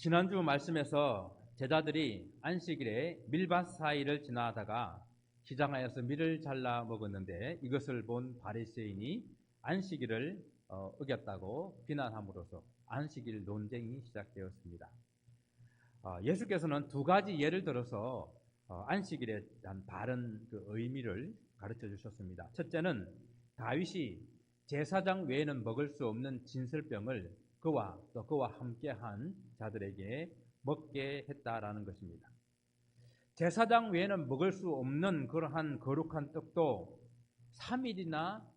지난주 말씀에서 제자들이 안식일에 밀밭 사이를 지나다가 시장하여서 밀을 잘라 먹었는데 이것을 본 바리새인이 안식일을 어겼다고 비난함으로써 안식일 논쟁이 시작되었습니다. 예수께서는 두 가지 예를 들어서 안식일에 대한 바른 그 의미를 가르쳐 주셨습니다. 첫째는 다윗이 제사장 외에는 먹을 수 없는 진설병을 그와 함께한 자들에게 먹게 했다라는 것입니다. 제사장 외에는 먹을 수 없는 그러한 거룩한 떡도 3일이나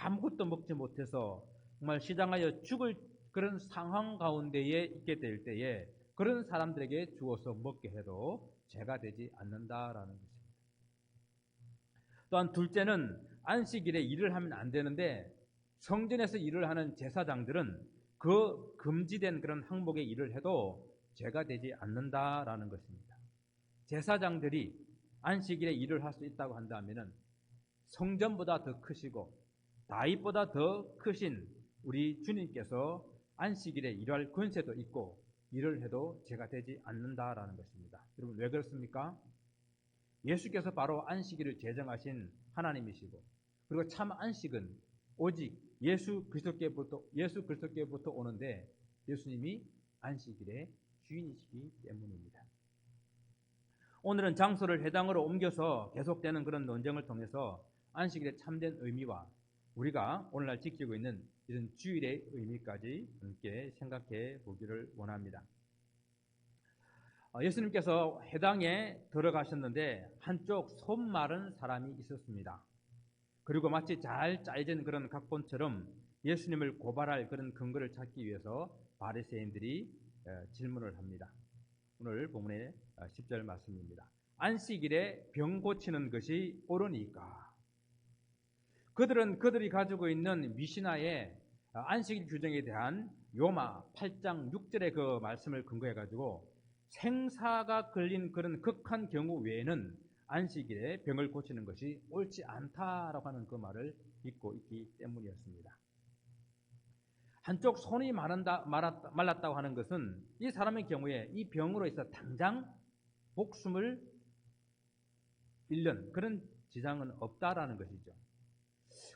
아무것도 먹지 못해서 정말 시장하여 죽을 그런 상황 가운데에 있게 될 때에 그런 사람들에게 주어서 먹게 해도 죄가 되지 않는다라는 것입니다. 또한 둘째는 안식일에 일을 하면 안 되는데 성전에서 일을 하는 제사장들은 그 금지된 그런 항목의 일을 해도 죄가 되지 않는다라는 것입니다. 제사장들이 안식일에 일을 할 수 있다고 한다면 성전보다 더 크시고 다윗보다 더 크신 우리 주님께서 안식일에 일할 권세도 있고 일을 해도 죄가 되지 않는다라는 것입니다. 여러분 왜 그렇습니까? 예수께서 바로 안식일을 제정하신 하나님이시고 그리고 참 안식은 오직 예수 그리스도께부터 오는데 예수님이 안식일의 주인이시기 때문입니다. 오늘은 장소를 회당으로 옮겨서 계속되는 그런 논쟁을 통해서 안식일의 참된 의미와 우리가 오늘날 지키고 있는 이런 주일의 의미까지 함께 생각해 보기를 원합니다. 예수님께서 회당에 들어가셨는데 한쪽 손 마른 사람이 있었습니다. 그리고 마치 잘 짜여진 그런 각본처럼 예수님을 고발할 그런 근거를 찾기 위해서 바리새인들이 질문을 합니다. 오늘 본문의 10절 말씀입니다. 안식일에 병 고치는 것이 옳으니까? 그들은 그들이 가지고 있는 미시나의 안식일 규정에 대한 요마 8장 6절의 그 말씀을 근거해 가지고 생사가 걸린 그런 극한 경우 외에는 안식일에 병을 고치는 것이 옳지 않다라고 하는 그 말을 믿고 있기 때문이었습니다. 한쪽 손이 말랐다고 하는 것은 이 사람의 경우에 이 병으로 인해서 당장 목숨을 잃는 그런 지장은 없다라는 것이죠.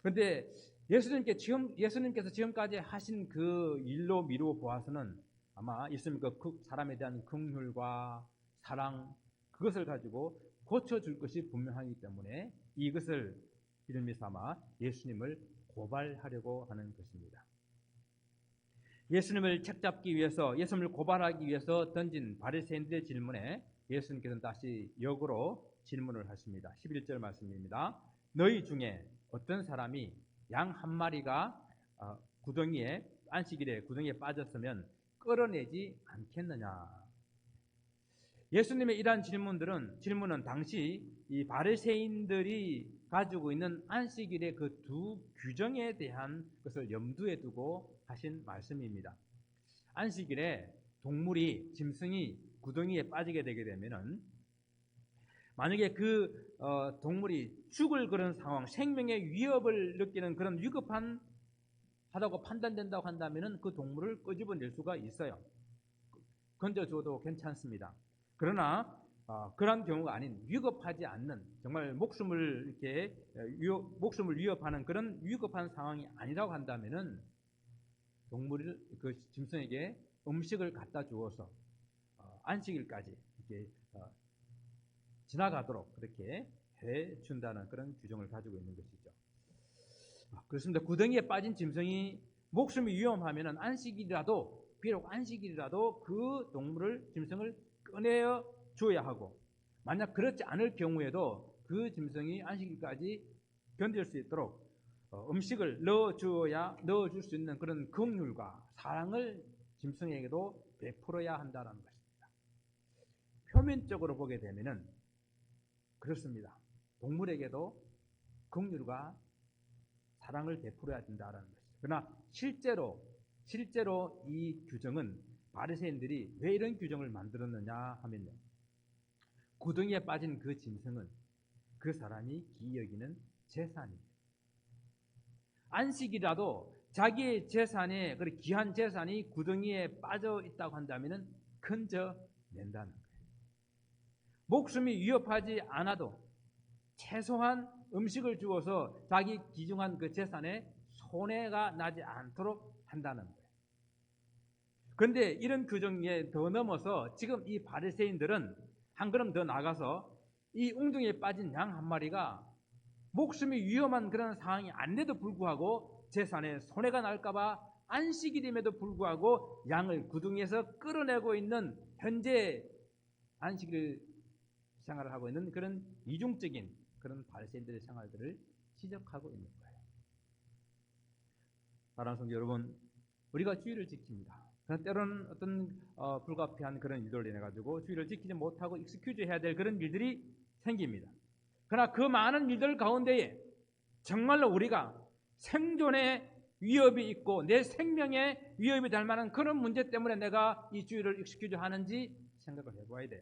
그런데 예수님께서 지금까지 하신 그 일로 미루어 보아서는 아마 예수님 그 사람에 대한 긍휼과 사랑 그것을 가지고 고쳐줄 것이 분명하기 때문에 이것을 이름이 삼아 예수님을 고발하려고 하는 것입니다. 예수님을 책잡기 위해서 예수님을 고발하기 위해서 던진 바리새인들의 질문에 예수님께서는 다시 역으로 질문을 하십니다. 11절 말씀입니다. 너희 중에 어떤 사람이 양 한 마리가 안식일에 구덩이에 빠졌으면 끌어내지 않겠느냐? 예수님의 이러한 질문은 당시 이 바리새인들이 가지고 있는 안식일의 그 두 규정에 대한 것을 염두에 두고 하신 말씀입니다. 안식일에 짐승이 구덩이에 빠지게 되게 되면은 만약에 그 동물이 죽을 그런 상황, 생명의 위협을 느끼는 그런 위급한 하다고 판단된다고 한다면은 그 동물을 끄집어낼 수가 있어요. 건져줘도 괜찮습니다. 그러나 그런 경우가 아닌 위급하지 않는 정말 목숨을 위협하는 그런 위급한 상황이 아니라고 한다면은 그 짐승에게 음식을 갖다 주어서 안식일까지 이렇게 지나가도록 그렇게 해준다는 그런 규정을 가지고 있는 것이죠. 그렇습니다. 구덩이에 빠진 짐승이 목숨이 위험하면은 비록 안식일이라도 그 짐승을 꺼내어 줘야 하고 만약 그렇지 않을 경우에도 그 짐승이 안식일까지 견딜 수 있도록 음식을 넣어줄 수 있는 그런 긍휼과 사랑을 짐승에게도 베풀어야 한다는 것입니다. 표면적으로 보게 되면은 그렇습니다. 동물에게도 긍휼과 사랑을 베풀어야 된다는 것이죠. 그러나 실제로 이 규정은 바리새인들이 왜 이런 규정을 만들었느냐 하면요. 구덩이에 빠진 그 짐승은 그 사람이 기이 여기는 재산입니다. 안식이라도 자기의 재산에, 귀한 재산이 구덩이에 빠져 있다고 한다면 건져낸다는 거예요. 목숨이 위협하지 않아도 최소한 음식을 주어서 자기 귀중한 그 재산에 손해가 나지 않도록 한다는 거예요. 그런데 이런 규정에 더 넘어서 지금 이 바리새인들은 한 걸음 더 나가서 이 웅덩이에 빠진 양 한 마리가 목숨이 위험한 그런 상황이 아닌데도 불구하고 재산에 손해가 날까봐 안식일임에도 불구하고 양을 구덩이에서 끌어내고 있는 현재 안식일 생활을 하고 있는 그런 이중적인 그런 바리새인들의 생활들을 지적하고 있는 거예요. 사랑하는 성도 여러분, 우리가 주의를 지킵니다. 그러나 때로는 어떤 불가피한 그런 일들로 인해 가지고 주의를 지키지 못하고 익스큐즈 해야 될 그런 일들이 생깁니다. 그러나 그 많은 일들 가운데에 정말로 우리가 생존의 위협이 있고 내 생명에 위협이 될 만한 그런 문제 때문에 내가 이 주의를 익스큐즈 하는지 생각을 해봐야 돼요.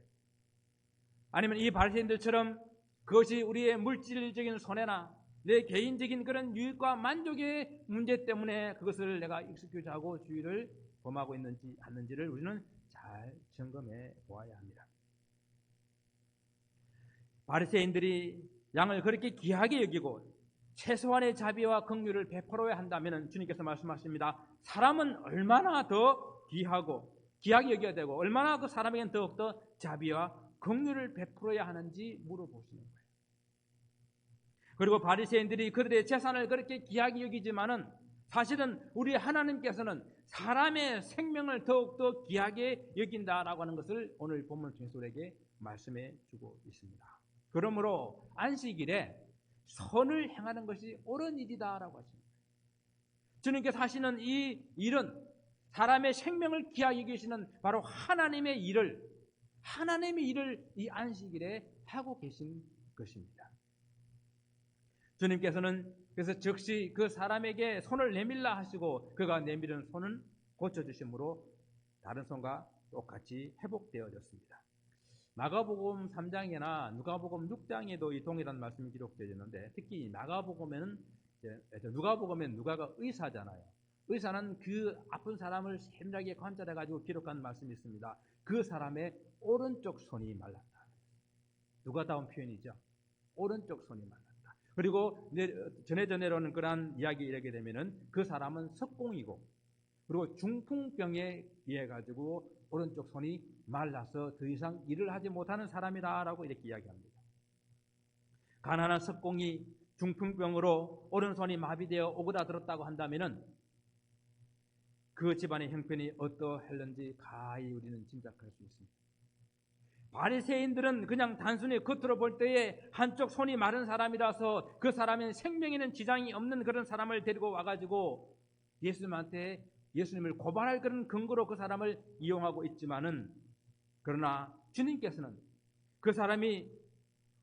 아니면 이 바리새인들처럼 그것이 우리의 물질적인 손해나 내 개인적인 그런 유익과 만족의 문제 때문에 그것을 내가 익스큐즈하고 주의를 범하고 있는지 않는지를 우리는 잘 점검해 보아야 합니다. 바리새인들이 양을 그렇게 귀하게 여기고 최소한의 자비와 긍휼을 베풀어야 한다면 주님께서 말씀하십니다. 사람은 얼마나 더 귀하게 여겨야 되고 얼마나 그 사람에게는 더욱더 자비와 긍휼을 베풀어야 하는지 물어보시는 거예요. 그리고 바리새인들이 그들의 재산을 그렇게 귀하게 여기지만은 사실은 우리 하나님께서는 사람의 생명을 더욱더 귀하게 여긴다라고 하는 것을 오늘 본문을 통해서 우리에게 말씀해 주고 있습니다. 그러므로 안식일에 선을 행하는 것이 옳은 일이다라고 하십니다. 주님께서 하시는 이 일은 사람의 생명을 귀하게 여기시는 바로 하나님의 일을 이 안식일에 하고 계신 것입니다. 주님께서는 그래서 즉시 그 사람에게 손을 내밀라 하시고 그가 내밀은 손은 고쳐주심으로 다른 손과 똑같이 회복되어졌습니다. 마가복음 3장이나 누가복음 6장에도 이 동일한 말씀이 기록되어 있는데 특히 마가복음에는 누가복음엔 누가가 의사잖아요. 의사는 그 아픈 사람을 세밀하게 관찰해가지고 기록한 말씀이 있습니다. 그 사람의 오른쪽 손이 말랐다. 누가다운 표현이죠. 오른쪽 손이 말랐다. 그리고 전해전해로는 그러한 이야기 이르게 되면은 그 사람은 석공이고 그리고 중풍병에 의해 가지고 오른쪽 손이 말라서 더 이상 일을 하지 못하는 사람이다라고 이렇게 이야기합니다. 가난한 석공이 중풍병으로 오른손이 마비되어 오그라들었다고 한다면은 그 집안의 형편이 어떠했는지 가히 우리는 짐작할 수 있습니다. 바리새인들은 그냥 단순히 겉으로 볼 때에 한쪽 손이 마른 사람이라서 그 사람은 생명에는 지장이 없는 그런 사람을 데리고 와가지고 예수님을 고발할 그런 근거로 그 사람을 이용하고 있지만은 그러나 주님께서는 그 사람이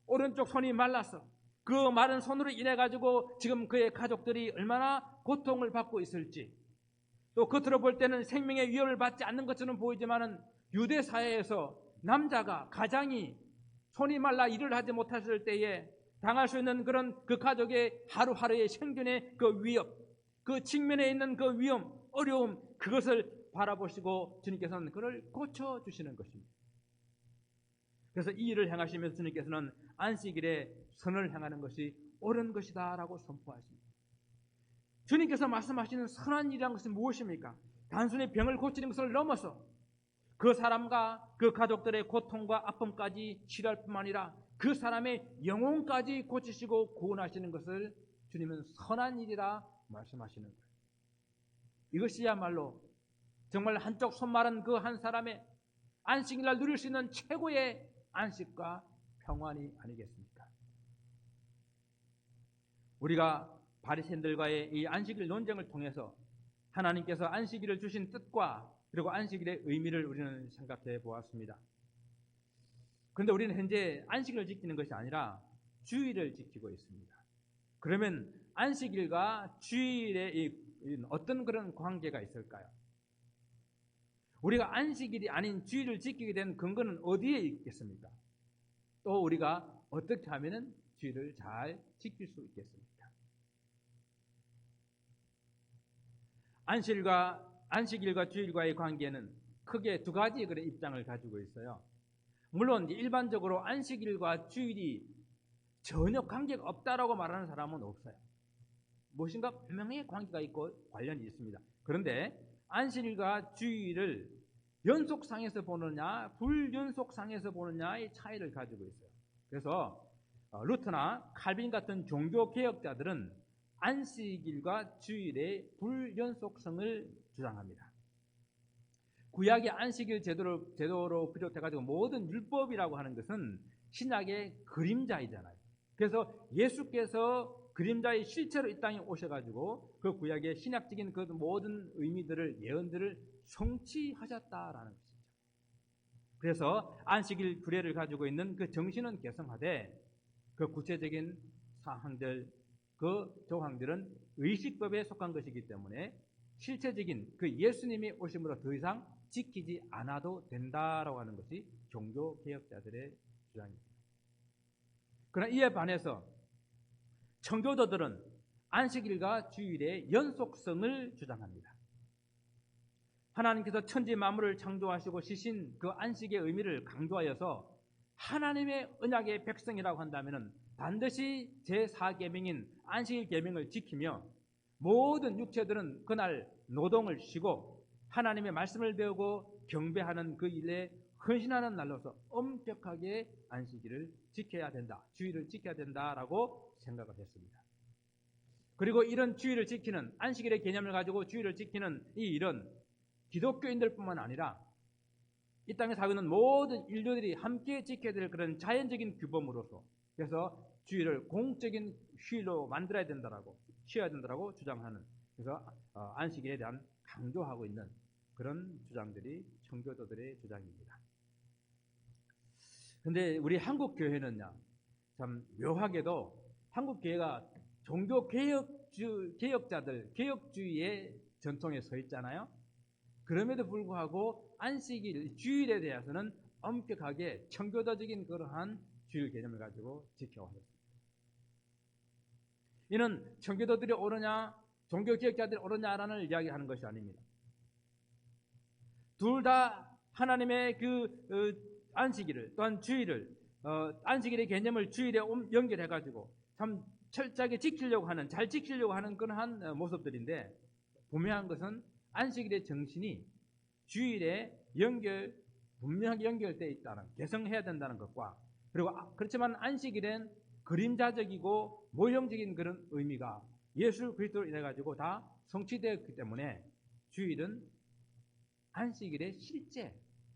오른쪽 손이 말라서 그 마른 손으로 인해 가지고 지금 그의 가족들이 얼마나 고통을 받고 있을지 또 겉으로 볼 때는 생명의 위협을 받지 않는 것처럼 보이지만은 유대 사회에서 남자가 가장이 손이 말라 일을 하지 못했을 때에 당할 수 있는 그런 그 가족의 하루하루의 생존의 그 위협, 그 직면에 있는 그 위험, 어려움 그것을 바라보시고 주님께서는 그를 고쳐주시는 것입니다. 그래서 이 일을 행하시면서 주님께서는 안식일에 선을 행하는 것이 옳은 것이다 라고 선포하십니다. 주님께서 말씀하시는 선한 일이라는 것은 무엇입니까? 단순히 병을 고치는 것을 넘어서 그 사람과 그 가족들의 고통과 아픔까지 치료할 뿐만 아니라 그 사람의 영혼까지 고치시고 구원하시는 것을 주님은 선한 일이라 말씀하시는 거예요. 이것이야말로 정말 한쪽 손 마른 그 한 사람의 안식일날 누릴 수 있는 최고의 안식과 평안이 아니겠습니까? 우리가 바리새인들과의 이 안식일 논쟁을 통해서 하나님께서 안식일을 주신 뜻과 그리고 안식일의 의미를 우리는 생각해 보았습니다. 그런데 우리는 현재 안식일을 지키는 것이 아니라 주일을 지키고 있습니다. 그러면 안식일과 주일에 어떤 그런 관계가 있을까요? 우리가 안식일이 아닌 주일을 지키게 된 근거는 어디에 있겠습니까? 또 우리가 어떻게 하면 주일을 잘 지킬 수 있겠습니까? 안식일과 주일과의 관계는 크게 두 가지 그런 입장을 가지고 있어요. 물론 일반적으로 안식일과 주일이 전혀 관계가 없다라고 말하는 사람은 없어요. 무엇인가 분명히 관계가 있고 관련이 있습니다. 그런데 안식일과 주일을 연속상에서 보느냐 불연속상에서 보느냐의 차이를 가지고 있어요. 그래서 루터나 칼빈 같은 종교개혁자들은 안식일과 주일의 불연속성을 주장합니다. 구약의 안식일 제도로 비롯해가지고 모든 율법이라고 하는 것은 신약의 그림자이잖아요. 그래서 예수께서 그림자의 실체로 이 땅에 오셔가지고 그 구약의 신약적인 그 모든 의미들을, 예언들을 성취하셨다라는 것이죠. 그래서 안식일 규례를 가지고 있는 그 정신은 개성하되 그 구체적인 사항들, 그 조항들은 의식법에 속한 것이기 때문에 실체적인 그 예수님이 오심으로 더 이상 지키지 않아도 된다라고 하는 것이 종교개혁자들의 주장입니다. 그러나 이에 반해서 청교도들은 안식일과 주일의 연속성을 주장합니다. 하나님께서 천지 만물을 창조하시고 쉬신 그 안식의 의미를 강조하여서 하나님의 언약의 백성이라고 한다면 반드시 제4계명인 안식일 계명을 지키며 모든 육체들은 그날 노동을 쉬고 하나님의 말씀을 배우고 경배하는 그 일에 헌신하는 날로서 엄격하게 안식일을 지켜야 된다, 주일을 지켜야 된다라고 생각을 했습니다. 그리고 이런 주일을 지키는, 안식일의 개념을 가지고 주일을 지키는 이 일은 기독교인들뿐만 아니라 이 땅에 살고 있는 모든 인류들이 함께 지켜야 될 그런 자연적인 규범으로서, 그래서 주일을 공적인 휴일로 만들어야 된다라고, 쉬어야 된다라고 주장하는, 그래서 안식일에 대한 강조하고 있는 그런 주장들이 청교도들의 주장입니다. 근데 우리 한국 교회는요, 참 묘하게도 한국 교회가 종교 개혁자들, 개혁주의의 전통에 서 있잖아요. 그럼에도 불구하고 안식일, 주일에 대해서는 엄격하게 청교도적인 그러한 주일 개념을 가지고 지켜왔습니다. 이는 청교도들이 옳으냐, 종교개혁자들이 옳으냐라는 이야기하는 것이 아닙니다. 둘 다 하나님의 안식일을, 또한 주일을, 안식일의 개념을 주일에 연결해가지고 참 철저하게 지키려고 하는, 잘 지키려고 하는 그러한 모습들인데, 분명한 것은 안식일의 정신이 주일에 분명하게 연결되어 있다는, 개성해야 된다는 것과, 그리고 그렇지만 안식일엔 그림자적이고 모형적인 그런 의미가 예수 그리스도로 인해 가지고 다 성취되었기 때문에 주일은 안식일의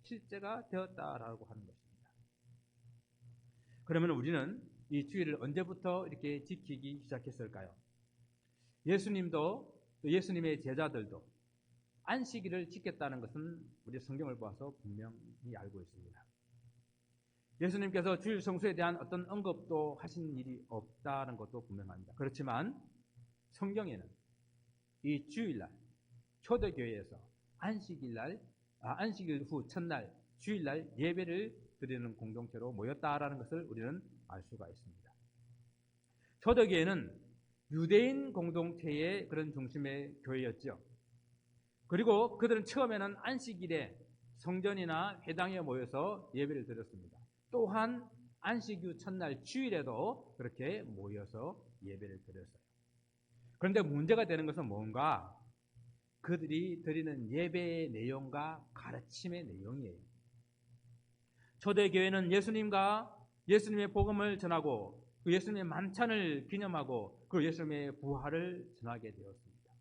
실제가 되었다라고 하는 것입니다. 그러면 우리는 이 주일을 언제부터 이렇게 지키기 시작했을까요? 예수님도, 또 예수님의 제자들도 안식일을 지켰다는 것은 우리 성경을 보아서 분명히 알고 있습니다. 예수님께서 주일 성수에 대한 어떤 언급도 하신 일이 없다는 것도 분명합니다. 그렇지만 성경에는 이 주일날, 초대교회에서 안식일 후 첫날, 주일날 예배를 드리는 공동체로 모였다라는 것을 우리는 알 수가 있습니다. 초대교회는 유대인 공동체의 그런 중심의 교회였죠. 그리고 그들은 처음에는 안식일에 성전이나 회당에 모여서 예배를 드렸습니다. 또한 안식 후 첫날 주일에도 그렇게 모여서 예배를 드렸어요. 그런데 문제가 되는 것은 뭔가? 그들이 드리는 예배의 내용과 가르침의 내용이에요. 초대교회는 예수님과 예수님의 복음을 전하고 그 예수님의 만찬을 기념하고 그 예수님의 부활을 전하게 되었습니다.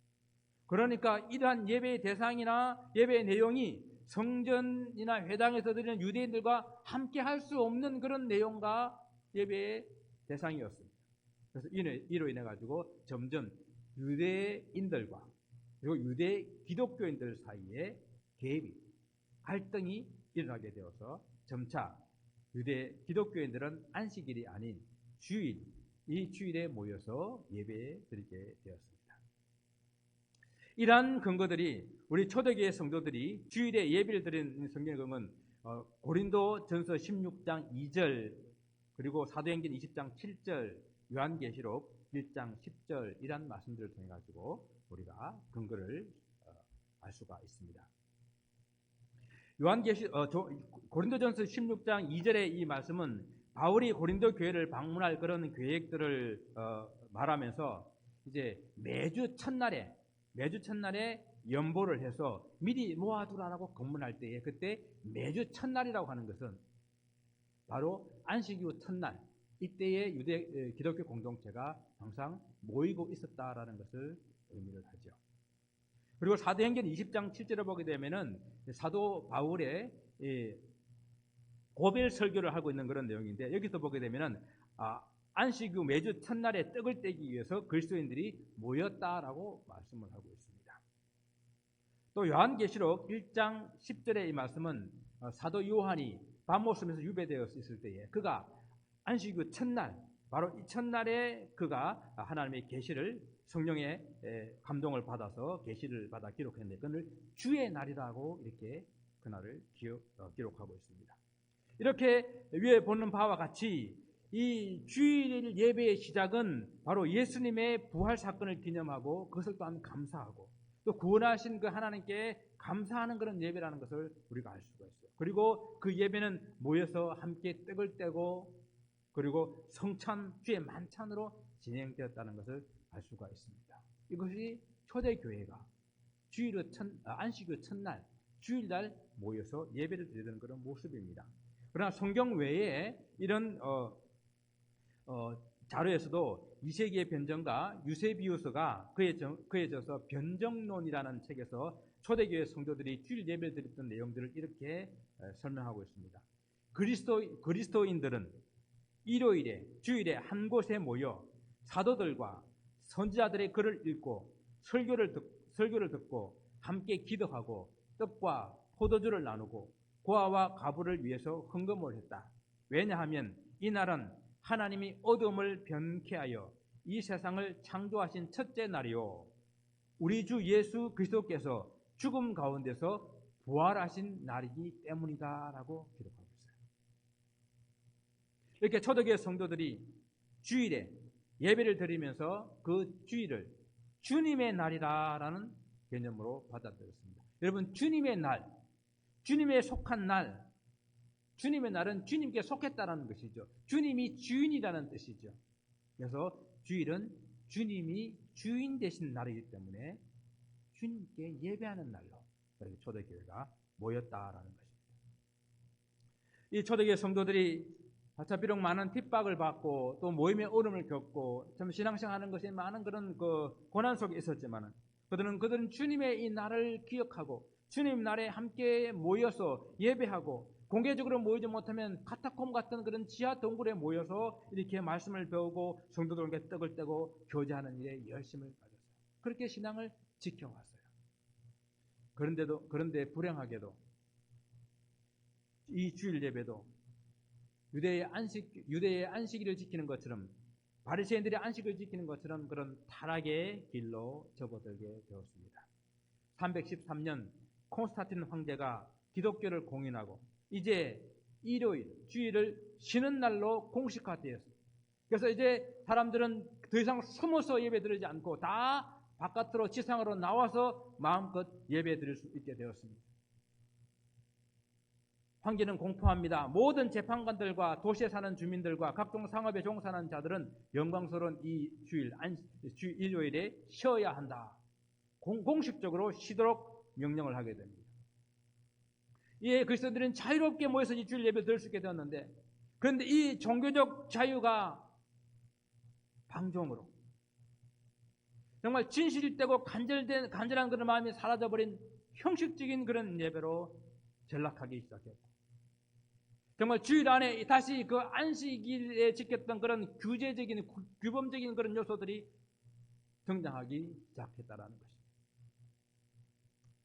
그러니까 이러한 예배의 대상이나 예배의 내용이 성전이나 회당에서 드리는 유대인들과 함께 할 수 없는 그런 내용과 예배의 대상이었습니다. 그래서 이로 인해 가지고 점점 유대인들과 그리고 유대 기독교인들 사이에 갭이, 갈등이 일어나게 되어서 점차 유대 기독교인들은 안식일이 아닌 주일, 이 주일에 모여서 예배 드리게 되었습니다. 이러한 근거들이 우리 초대교회 성도들이 주일에 예배를 드리는 성경의 경우는 고린도 전서 16장 2절, 그리고 사도행전 20장 7절, 요한계시록 1장 10절 이란 말씀들을 통해 가지고 우리가 근거를 알 수가 있습니다. 고린도전서 16장 2절의 이 말씀은 바울이 고린도 교회를 방문할 그런 계획들을 말하면서 이제 매주 첫날에 연보를 해서 미리 모아두라라고 검문할 때에 그때 매주 첫날이라고 하는 것은 바로 안식 이후 첫날, 이때에 기독교 공동체가 항상 모이고 있었다라는 것을 의미를 하죠. 그리고 사도행전 20장 7절을 보게 되면은 사도 바울의 고별 설교를 하고 있는 그런 내용인데, 여기서 보게 되면은 안식 후 매주 첫날에 떡을 떼기 위해서 그리스도인들이 모였다라고 말씀을 하고 있습니다. 또 요한계시록 1장 10절의 이 말씀은 사도 요한이 밤모섬에서 유배되어 있을 때에 그가 안식 후 첫날, 바로 이 첫날에 그가 하나님의 계시를, 성령의 감동을 받아서 계시를 받아 기록했는데 그걸 주의 날이라고 이렇게 그날을 기록하고 있습니다. 이렇게 위에 보는 바와 같이 이 주일 예배의 시작은 바로 예수님의 부활 사건을 기념하고 그것을 또한 감사하고 또 구원하신 그 하나님께 감사하는 그런 예배라는 것을 우리가 알 수가 있어요. 그리고 그 예배는 모여서 함께 떡을 떼고 그리고 성찬, 주의 만찬으로 진행되었다는 것을 알 수가 있습니다. 이것이 초대교회가 안식 후 첫날, 주일날 모여서 예배를 드리는 그런 모습입니다. 그러나 성경 외에 이런 자료에서도 2세기의 변정가 유세비우스가 그에 져서 변정론이라는 책에서 초대교회 성도들이 주일 예배를 드렸던 내용들을 이렇게 설명하고 있습니다. 그리스도인들은 일요일에 주일에 한 곳에 모여 사도들과 선지자들의 글을 읽고 설교를 듣고 함께 기도하고 떡과 포도주를 나누고 고아와 가부를 위해서 헌금을 했다. 왜냐하면 이날은 하나님이 어둠을 변케하여 이 세상을 창조하신 첫째 날이요 우리 주 예수 그리스도께서 죽음 가운데서 부활하신 날이기 때문이다라고 기록하고 있어요. 이렇게 초대교회 성도들이 주일에 예배를 드리면서 그 주일을 주님의 날이라는 개념으로 받아들였습니다. 여러분, 주님의 날, 주님의 속한 날, 주님의 날은 주님께 속했다는 것이죠. 주님이 주인이라는 뜻이죠. 그래서 주일은 주님이 주인 되신 날이기 때문에 주님께 예배하는 날로 그렇게 초대교회가 모였다라는 것입니다. 이 초대교회 성도들이 비록 많은 핍박을 받고 또 모임의 어려움을 겪고 참 신앙생활하는 것이 많은 그런 고난 속에 있었지만은 그들은 주님의 이 날을 기억하고 주님 날에 함께 모여서 예배하고 공개적으로 모이지 못하면 카타콤 같은 그런 지하 동굴에 모여서 이렇게 말씀을 배우고 성도들과 떡을 떼고 교제하는 일에 열심을 가졌어요. 그렇게 신앙을 지켜왔어요. 그런데 불행하게도 이 주일 예배도 유대의 안식일을 지키는 것처럼 바리새인들의 안식을 지키는 것처럼 그런 타락의 길로 접어들게 되었습니다. 313년 콘스탄틴 황제가 기독교를 공인하고 이제 일요일, 주일을 쉬는 날로 공식화되었어요. 그래서 이제 사람들은 더 이상 숨어서 예배 드리지 않고 다 바깥으로 지상으로 나와서 마음껏 예배 드릴 수 있게 되었습니다. 황제는 공포합니다. 모든 재판관들과 도시에 사는 주민들과 각종 상업에 종사하는 자들은 영광스러운 이 일요일에 쉬어야 한다. 공식적으로 쉬도록 명령을 하게 됩니다. 이에 그리스도인들은 자유롭게 모여서 이 주일 예배를 드릴 수 있게 되었는데, 그런데 이 종교적 자유가 방종으로 정말 진실되고 간절한 그런 마음이 사라져버린 형식적인 그런 예배로 전락하기 시작했고, 정말 주일 안에 다시 그 안식일에 지켰던 그런 규범적인 그런 요소들이 등장하기 시작했다라는 것입니다.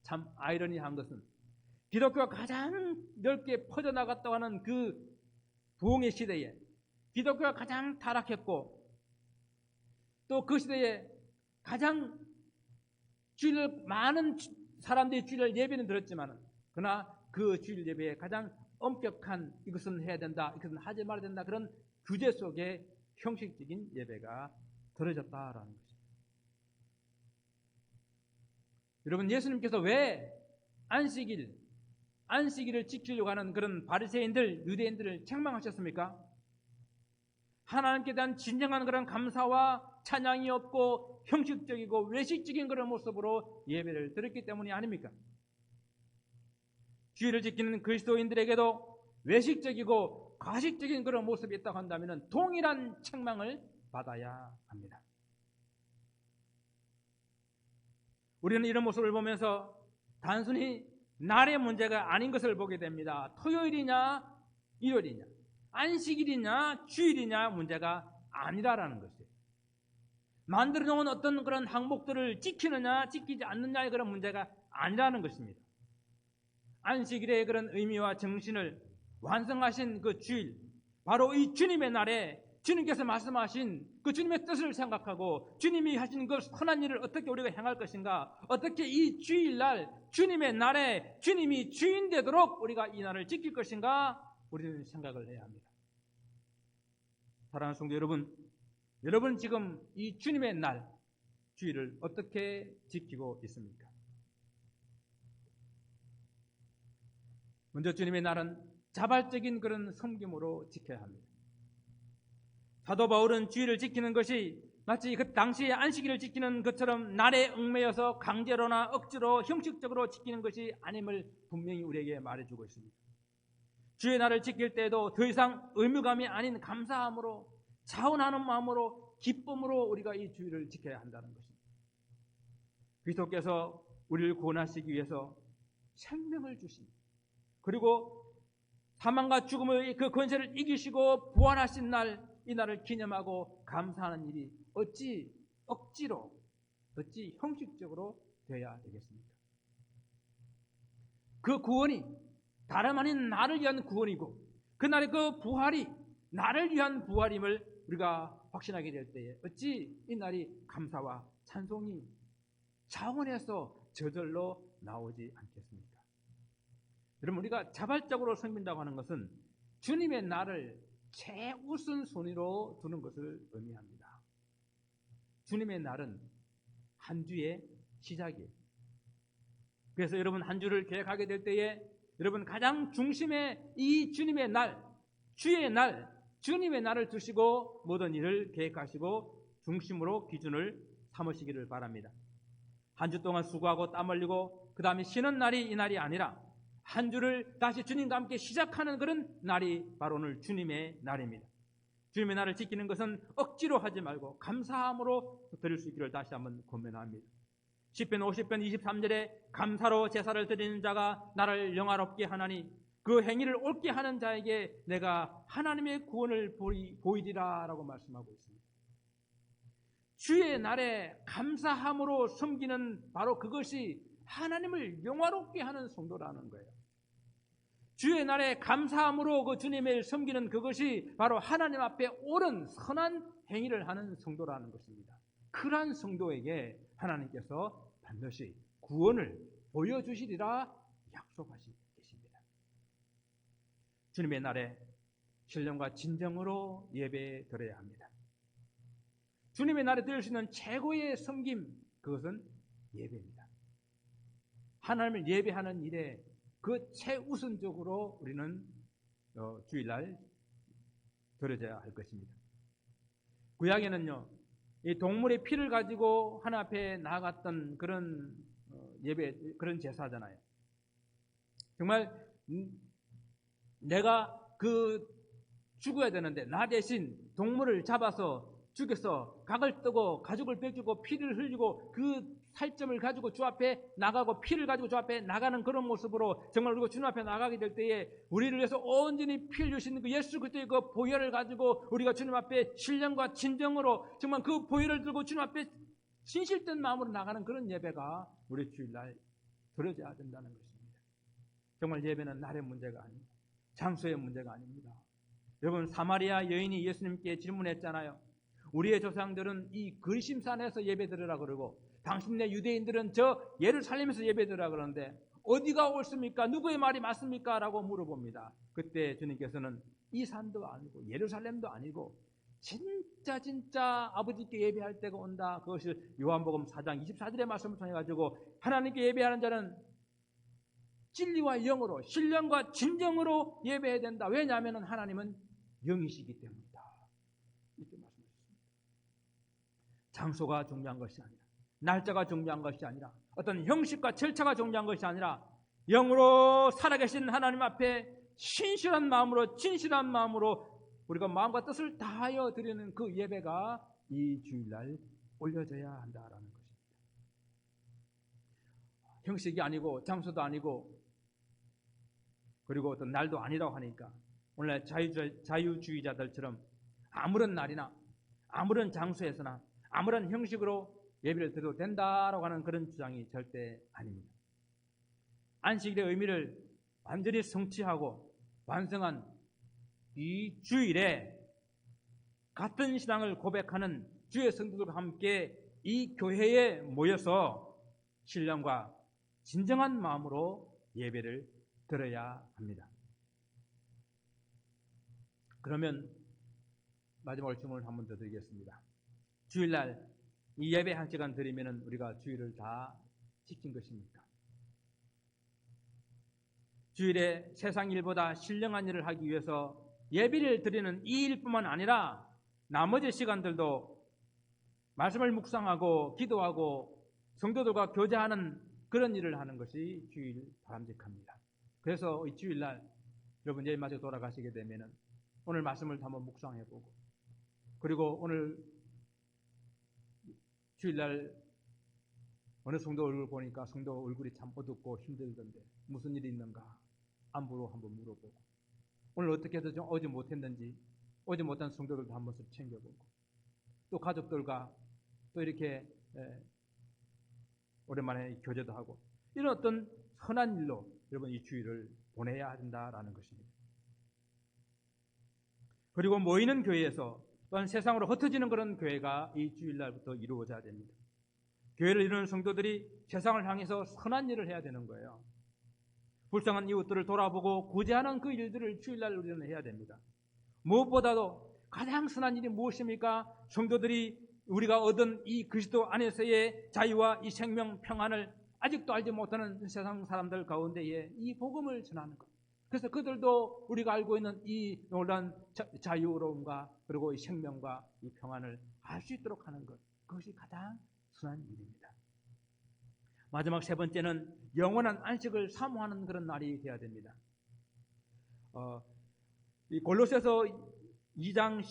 참 아이러니한 것은 기독교가 가장 넓게 퍼져나갔다고 하는 그 부흥의 시대에 기독교가 가장 타락했고 또 그 시대에 가장 많은 사람들이 주일을 예배는 들었지만 그러나 그 주일 예배에 가장 엄격한 이것은 해야 된다, 이것은 하지 말아야 된다 그런 규제 속에 형식적인 예배가 들어졌다라는 것입니다. 안식일 안식일을 지키려고 하는 그런 바리새인들, 유대인들을 책망하셨습니까? 하나님께 대한 진정한 그런 감사와 찬양이 없고 형식적이고 외식적인 그런 모습으로 예배를 드렸기 때문이 아닙니까? 주일을 지키는 그리스도인들에게도 외식적이고 가식적인 그런 모습이 있다고 한다면 동일한 책망을 받아야 합니다. 우리는 이런 모습을 보면서 단순히 날의 문제가 아닌 것을 보게 됩니다. 토요일이냐 일요일이냐 안식일이냐 주일이냐 문제가 아니라라는 것이에요. 만들어 놓은 어떤 그런 항목들을 지키느냐 지키지 않느냐의 그런 문제가 아니라는 것입니다. 안식일의 그런 의미와 정신을 완성하신 그 주일, 바로 이 주님의 날에 주님께서 말씀하신 그 주님의 뜻을 생각하고 주님이 하신 그 선한 일을 어떻게 우리가 행할 것인가, 어떻게 이 주일날 주님의 날에 주님이 주인 되도록 우리가 이 날을 지킬 것인가, 우리는 생각을 해야 합니다. 사랑하는 성도 여러분 지금 이 주님의 날 주일을 어떻게 지키고 있습니까? 먼저 주님의 날은 자발적인 그런 섬김으로 지켜야 합니다. 사도 바울은 주일을 지키는 것이 마치 그 당시의 안식일을 지키는 것처럼 날에 얽매여서 강제로나 억지로 형식적으로 지키는 것이 아님을 분명히 우리에게 말해주고 있습니다. 주의 날을 지킬 때에도 더 이상 의무감이 아닌 감사함으로, 자원하는 마음으로, 기쁨으로 우리가 이 주일을 지켜야 한다는 것입니다. 그리스도께서 우리를 구원하시기 위해서 생명을 주십니다. 그리고 사망과 죽음의 그 권세를 이기시고 부활하신 날, 이 날을 기념하고 감사하는 일이 어찌 억지로, 어찌 형식적으로 되어야 되겠습니까? 그 구원이 다름 아닌 나를 위한 구원이고 그날의 그 부활이 나를 위한 부활임을 우리가 확신하게 될 때에 어찌 이 날이 감사와 찬송이 자원해서 저절로 나오지 않겠습니까? 여러분, 우리가 자발적으로 섬긴다고 하는 것은 주님의 날을 최우선 순위로 두는 것을 의미합니다. 주님의 날은 한 주의 시작이에요. 그래서 여러분 한 주를 계획하게 될 때에 여러분 가장 중심에 이 주님의 날, 주의 날, 주님의 날을 두시고 모든 일을 계획하시고 중심으로 기준을 삼으시기를 바랍니다. 한 주 동안 수고하고 땀 흘리고 그 다음에 쉬는 날이 이 날이 아니라 한 주를 다시 주님과 함께 시작하는 그런 날이 바로 오늘 주님의 날입니다. 주님의 날을 지키는 것은 억지로 하지 말고 감사함으로 드릴 수 있기를 다시 한번 권면합니다. 시편 50편 23절에 감사로 제사를 드리는 자가 나를 영화롭게 하나니 그 행위를 옳게 하는 자에게 내가 하나님의 구원을 보이리라 라고 말씀하고 있습니다. 주의 날에 감사함으로 섬기는 바로 그것이 하나님을 영화롭게 하는 성도라는 거예요. 주의 날에 감사함으로 그 주님을 섬기는 그것이 바로 하나님 앞에 옳은 선한 행위를 하는 성도라는 것입니다. 그러한 성도에게 하나님께서 반드시 구원을 보여주시리라 약속하시고 계십니다. 주님의 날에 신령과 진정으로 예배 드려야 합니다. 주님의 날에 드릴 수 있는 최고의 섬김, 그것은 예배입니다. 하나님을 예배하는 일에 그 최우선적으로 우리는 주일날 드려져야 할 것입니다. 구약에는요, 이 동물의 피를 가지고 하나님 앞에 나아갔던 그런 예배, 그런 제사잖아요. 정말 내가 죽어야 되는데 나 대신 동물을 잡아서 죽여서 각을 뜨고 가죽을 벗기고 피를 흘리고 그 살점을 가지고 주 앞에 나가고 피를 가지고 주 앞에 나가는 그런 모습으로 정말 우리가 주님 앞에 나가게 될 때에 우리를 위해서 온전히 피 흘리신 그 예수 그리스도의 그 보혈을 가지고 우리가 주님 앞에 신령과 진정으로 정말 그 보혈을 들고 주님 앞에 진실된 마음으로 나가는 그런 예배가 우리 주일날 드려져야 된다는 것입니다. 정말 예배는 날의 문제가 아닙니다. 장소의 문제가 아닙니다. 여러분, 사마리아 여인이 예수님께 질문했잖아요. 우리의 조상들은 이 그리심산에서 예배드리라 그러고 당신네 유대인들은 저 예루살렘에서 예배드리라 그러는데 어디가 옳습니까? 누구의 말이 맞습니까? 라고 물어봅니다. 그때 주님께서는 이 산도 아니고 예루살렘도 아니고 진짜 아버지께 예배할 때가 온다. 그것을 요한복음 4장 24절의 말씀을 통해 가지고 하나님께 예배하는 자는 진리와 영으로, 신령과 진정으로 예배해야 된다. 왜냐하면 하나님은 영이시기 때문이다. 이렇게 말씀하셨습니다. 장소가 중요한 것이 아니라, 날짜가 중요한 것이 아니라, 어떤 형식과 절차가 중요한 것이 아니라 영으로 살아계신 하나님 앞에 신실한 마음으로, 진실한 마음으로 우리가 마음과 뜻을 다하여 드리는 그 예배가 이 주일날 올려져야 한다라는 것입니다. 형식이 아니고 장소도 아니고 그리고 어떤 날도 아니라고 하니까 오늘날 자유주의자들처럼 아무런 날이나 아무런 장소에서나 아무런 형식으로 예배를 드려도 된다라고 하는 그런 주장이 절대 아닙니다. 안식일의 의미를 완전히 성취하고 완성한 이 주일에 같은 신앙을 고백하는 주의 성도들과 함께 이 교회에 모여서 신령과 진정한 마음으로 예배를 드려야 합니다. 그러면 마지막으로 질문을 한 번 더 드리겠습니다. 주일날 이 예배 한 시간 드리면 우리가 주일을 다 지킨 것입니까? 주일에 세상 일보다 신령한 일을 하기 위해서 예배를 드리는 이 일뿐만 아니라 나머지 시간들도 말씀을 묵상하고 기도하고 성도들과 교제하는 그런 일을 하는 것이 주일 바람직합니다. 그래서 이 주일날 여러분 내일 마저 돌아가시게 되면 오늘 말씀을 한번 묵상해보고 그리고 오늘 주일날 어느 성도 얼굴 보니까 성도 얼굴이 참 어둡고 힘들던데 무슨 일이 있는가 안부로 한번 물어보고 오늘 어떻게 해서 좀 오지 못했는지 오지 못한 성도들도 한 번씩 챙겨보고 또 가족들과 또 이렇게 오랜만에 교제도 하고 이런 어떤 선한 일로 여러분 이 주일을 보내야 한다라는 것입니다. 그리고 모이는 교회에서 또한 세상으로 흩어지는 그런 교회가 이 주일날부터 이루어져야 됩니다. 교회를 이루는 성도들이 세상을 향해서 선한 일을 해야 되는 거예요. 불쌍한 이웃들을 돌아보고 구제하는 그 일들을 주일날 우리는 해야 됩니다. 무엇보다도 가장 선한 일이 무엇입니까? 성도들이 우리가 얻은 이 그리스도 안에서의 자유와 이 생명 평안을 아직도 알지 못하는 세상 사람들 가운데에 이 복음을 전하는 것. 그래서 그들도 우리가 알고 있는 이 놀라운 자유로움과 그리고 이 생명과 이 평안을 알 수 있도록 하는 것. 그것이 가장 선한 일입니다. 마지막 세 번째는 영원한 안식을 사모하는 그런 날이 되어야 됩니다. 이 골로새서 2장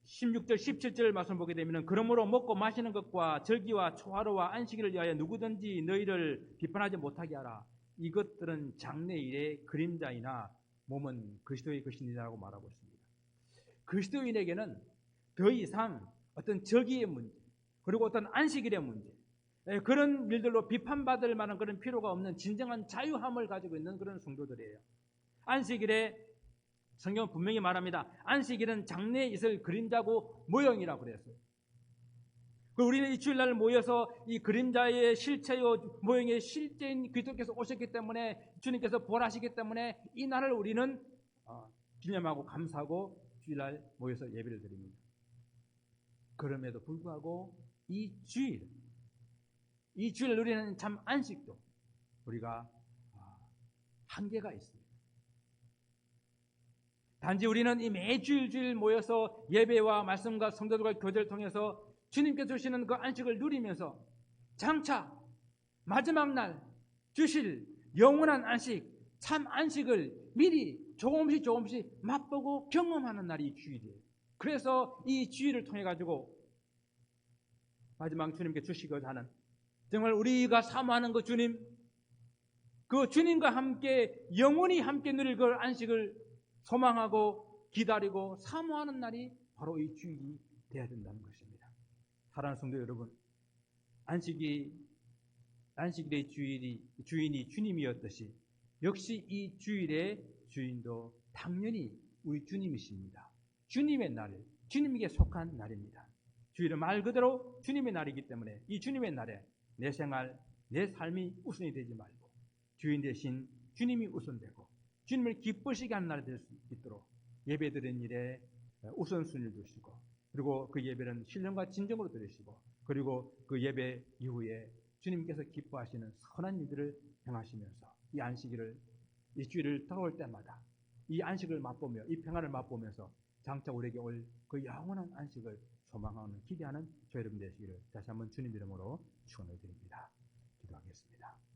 16절 17절 말씀 보게 되면 그러므로 먹고 마시는 것과 절기와 초하루와 안식일을 위하여 누구든지 너희를 비판하지 못하게 하라. 이것들은 장래일의 그림자이나 몸은 그리스도의 것이니라고 말하고 있습니다. 그리스도인에게는 더 이상 어떤 절기의 문제 그리고 어떤 안식일의 문제 그런 일들로 비판받을 만한 그런 필요가 없는 진정한 자유함을 가지고 있는 그런 성도들이에요. 안식일에 성경은 분명히 말합니다. 안식일은 장래에 있을 그림자고 모형이라고 그랬어요. 우리는 이 주일날 모여서 이 그림자의 실체요 모형의 실제인 그리스도께서 오셨기 때문에 주님께서 부활하시기 때문에 이 날을 우리는 기념하고 감사하고 주일날 모여서 예배를 드립니다. 그럼에도 불구하고 이 주일 누리는 참 안식도 우리가 한계가 있습니다. 단지 우리는 이 매주일 모여서 예배와 말씀과 성도들과 교제를 통해서 주님께 주시는 그 안식을 누리면서 장차 마지막 날 주실 영원한 안식, 참 안식을 미리 조금씩 맛보고 경험하는 날이 주일이에요. 그래서 이 주일을 통해 가지고 마지막 주님께 주시고자 하는 정말 우리가 사모하는 그 주님, 그 주님과 함께 영원히 함께 누릴 그 안식을 소망하고 기다리고 사모하는 날이 바로 이 주일이 되어야 된다는 것입니다. 사랑하는 성도 여러분, 안식일의 주인이 주님이었듯이 역시 이 주일의 주인도 당연히 우리 주님이십니다. 주님의 날, 주님에게 속한 날입니다. 주일은 말 그대로 주님의 날이기 때문에 이 주님의 날에 내 생활, 내 삶이 우선이 되지 말고 주인 대신 주님이 우선되고 주님을 기쁘시게 하는 날이 될 수 있도록 예배드리는 일에 우선순위를 두시고 그리고 그 예배는 신령과 진정으로 드리시고 그리고 그 예배 이후에 주님께서 기뻐하시는 선한 일들을 행하시면서 이 안식일을, 이 주일을 돌아올 때마다 이 안식을 맛보며 이 평안을 맛보면서 장차 우리에게 올 그 영원한 안식을 소망하는, 기대하는 저 여러분 되시기를 다시 한번 주님 이름으로 축원을 드립니다. 기도하겠습니다.